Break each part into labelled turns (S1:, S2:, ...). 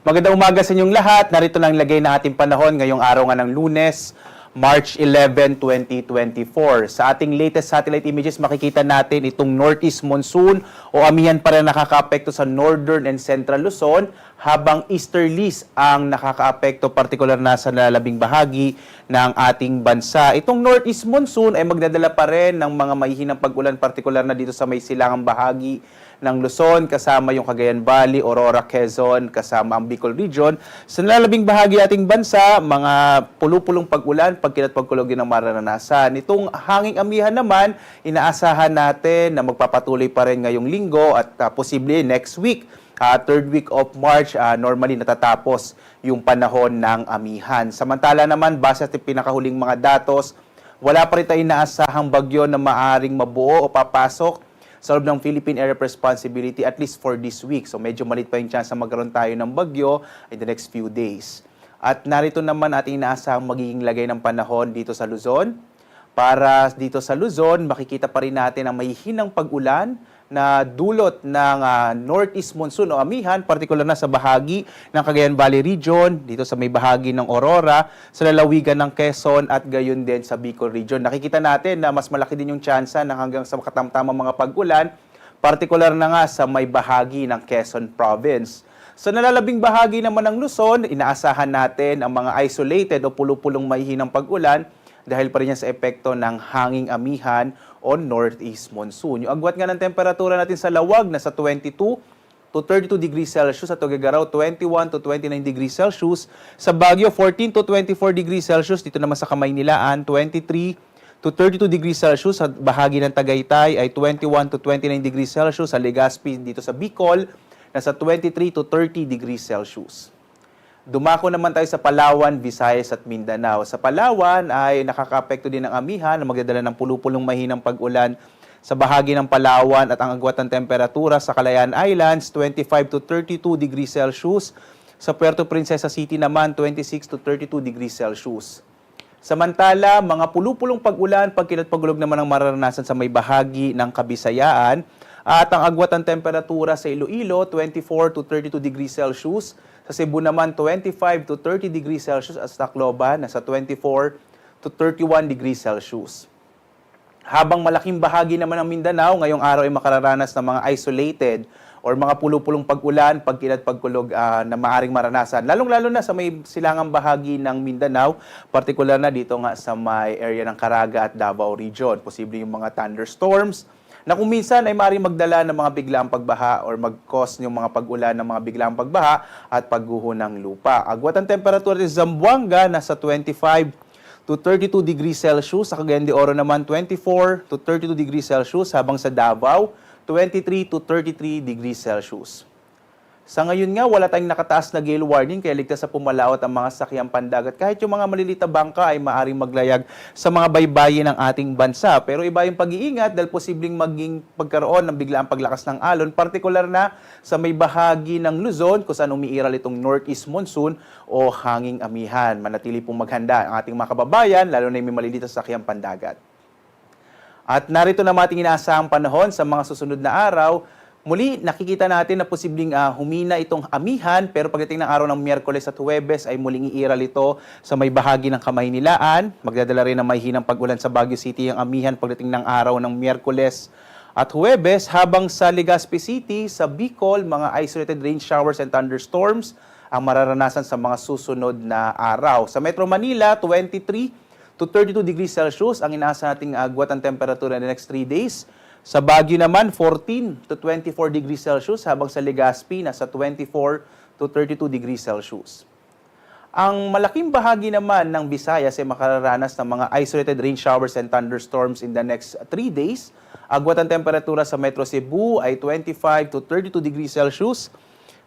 S1: Magandang umaga sa inyong lahat. Narito lang lagay na ating panahon ngayong araw nga ng Lunes, March 11, 2024. Sa ating latest satellite images, makikita natin itong northeast monsoon o amihan pa rin nakakaapekto sa northern and central Luzon, habang easterlies ang nakakaapekto partikular na sa lalabing bahagi ng ating bansa. Itong northeast monsoon ay magdadala pa rin ng mga mahihinang pag-ulan partikular na dito sa may silangang bahagi ng Luzon, kasama yung Cagayan Valley, Aurora, Quezon, kasama ang Bicol Region. Sa nalalabing bahagi ating bansa, mga pulupulong pag-ulan, pagkilat pagkulog din ang mararanasan. Itong hanging amihan naman, inaasahan natin na magpapatuloy pa rin ngayong linggo at posible next week. Third week of March, normally natatapos yung panahon ng amihan. Samantala naman, base sa pinakahuling mga datos, wala pa rin tayong inaasahang bagyo na maaring mabuo o papasok sa loob ng Philippine Area of Responsibility, at least for this week. So medyo malit pa yung chance na magkaroon tayo ng bagyo in the next few days. At narito naman ating inaasahang magiging lagay ng panahon dito sa Luzon. Para dito sa Luzon, makikita pa rin natin ang mahihinang pag-ulan na dulot ng northeast monsoon o amihan, partikular na sa bahagi ng Cagayan Valley Region, dito sa may bahagi ng Aurora, sa lalawigan ng Quezon at gayon din sa Bicol Region. Nakikita natin na mas malaki din yung tsansa na hanggang sa katamtamang mga pag-ulan, partikular na nga sa may bahagi ng Quezon Province. Sa nalalabing bahagi naman ng Luzon, inaasahan natin ang mga isolated o pulupulong mahihinang pag-ulan dahil pa rin yan sa epekto ng hanging amihan o northeast monsoon. Yung agwat nga ng temperatura natin sa Lawag nasa 22 to 32 degrees Celsius, sa Tuguegarao 21 to 29 degrees Celsius, sa Baguio 14 to 24 degrees Celsius, dito naman sa Kamaynilaan 23 to 32 degrees Celsius, sa bahagi ng Tagaytay ay 21 to 29 degrees Celsius, sa Legazpi dito sa Bicol nasa 23 to 30 degrees Celsius. Dumako naman tayo sa Palawan, Visayas at Mindanao. Sa Palawan ay nakakaapekto din ng amihan na magdadala ng pulupulong mahinang pag-ulan sa bahagi ng Palawan, at ang agwat ng temperatura sa Calayan Islands 25 to 32 degrees Celsius. Sa Puerto Princesa City naman 26 to 32 degrees Celsius. Samantala, mga pulupulong pag-ulan, pagkilat pagulog naman ang mararanasan sa may bahagi ng Kabisayaan, at ang agwat ng temperatura sa Iloilo 24 to 32 degrees Celsius. Sa Cebu naman, 25 to 30 degrees Celsius, at sa Tacloban, nasa 24 to 31 degrees Celsius. Habang malaking bahagi naman ng Mindanao, ngayong araw ay makararanas ng mga isolated or mga pulupulong pag-ulan, pagkilat pagkulog na maaring maranasan. Lalong-lalo na sa may silangang bahagi ng Mindanao, partikular na dito nga sa may area ng Caraga at Davao Region. Posible yung mga thunderstorms, na kung minsan ay maaaring magdala ng mga biglaang pagbaha or mag-cause yung mga pag-ulan ng mga biglaang pagbaha at pagguho ng lupa. Agwat ang temperatura sa Zamboanga nasa 25 to 32 degrees Celsius, sa Cagayan de Oro naman 24 to 32 degrees Celsius, habang sa Davao 23 to 33 degrees Celsius. Sa ngayon nga, wala tayong nakataas na gale warning, kaya ligtas sa pumalaot ang mga sakyang pandagat. Kahit yung mga maliliit na bangka ay maaaring maglayag sa mga baybayin ng ating bansa. Pero iba yung pag-iingat dahil posibleng maging pagkaroon ng biglaang paglakas ng alon, partikular na sa may bahagi ng Luzon kung saan umiiral itong northeast monsoon o hanging amihan. Manatili pong maghanda ang ating mga kababayan, lalo na yung may maliliit na sakyang pandagat. At narito na ating inaasahang panahon sa mga susunod na araw. Muli, nakikita natin na posibleng humina itong amihan, pero pagdating ng araw ng Miyerkules at Huwebes ay muling iiral ito sa may bahagi ng Kamaynilaan. Magdadala rin ng mahihinang pag-ulan sa Baguio City ang amihan pagdating ng araw ng Miyerkules at Huwebes, habang sa Legazpi City, sa Bicol, mga isolated rain showers and thunderstorms ang mararanasan sa mga susunod na araw. Sa Metro Manila, 23 to 32 degrees Celsius ang inaasahan nating agwat ang temperatura in the next 3 days. Sa Baguio naman, 14 to 24 degrees Celsius, habang sa Legazpi, nasa 24 to 32 degrees Celsius. Ang malaking bahagi naman ng Visayas ay makararanas ng mga isolated rain showers and thunderstorms in the next 3 days. Agwat ang temperatura sa Metro Cebu ay 25 to 32 degrees Celsius.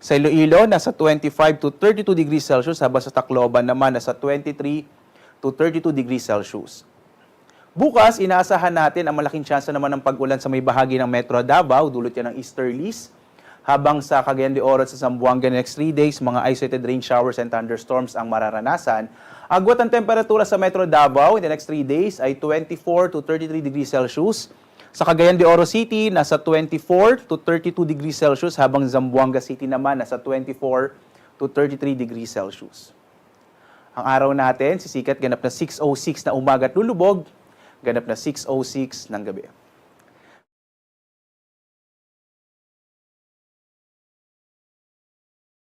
S1: Sa Iloilo, nasa 25 to 32 degrees Celsius, habang sa Tacloban naman, nasa 23 to 32 degrees Celsius. Bukas, inaasahan natin ang malaking tsansa naman ng pag-ulan sa may bahagi ng Metro Davao, dulot yan ng easterlies. Habang sa Cagayan de Oro at sa Zamboanga next 3 days, mga isolated rain showers and thunderstorms ang mararanasan. Agwat ang temperatura sa Metro Davao in the next 3 days ay 24 to 33 degrees Celsius. Sa Cagayan de Oro City, nasa 24 to 32 degrees Celsius, habang Zamboanga City naman nasa 24 to 33 degrees Celsius. Ang araw natin, sisikat ganap na 6:06 na umaga at lulubog, ganap na 6:06 ng gabi.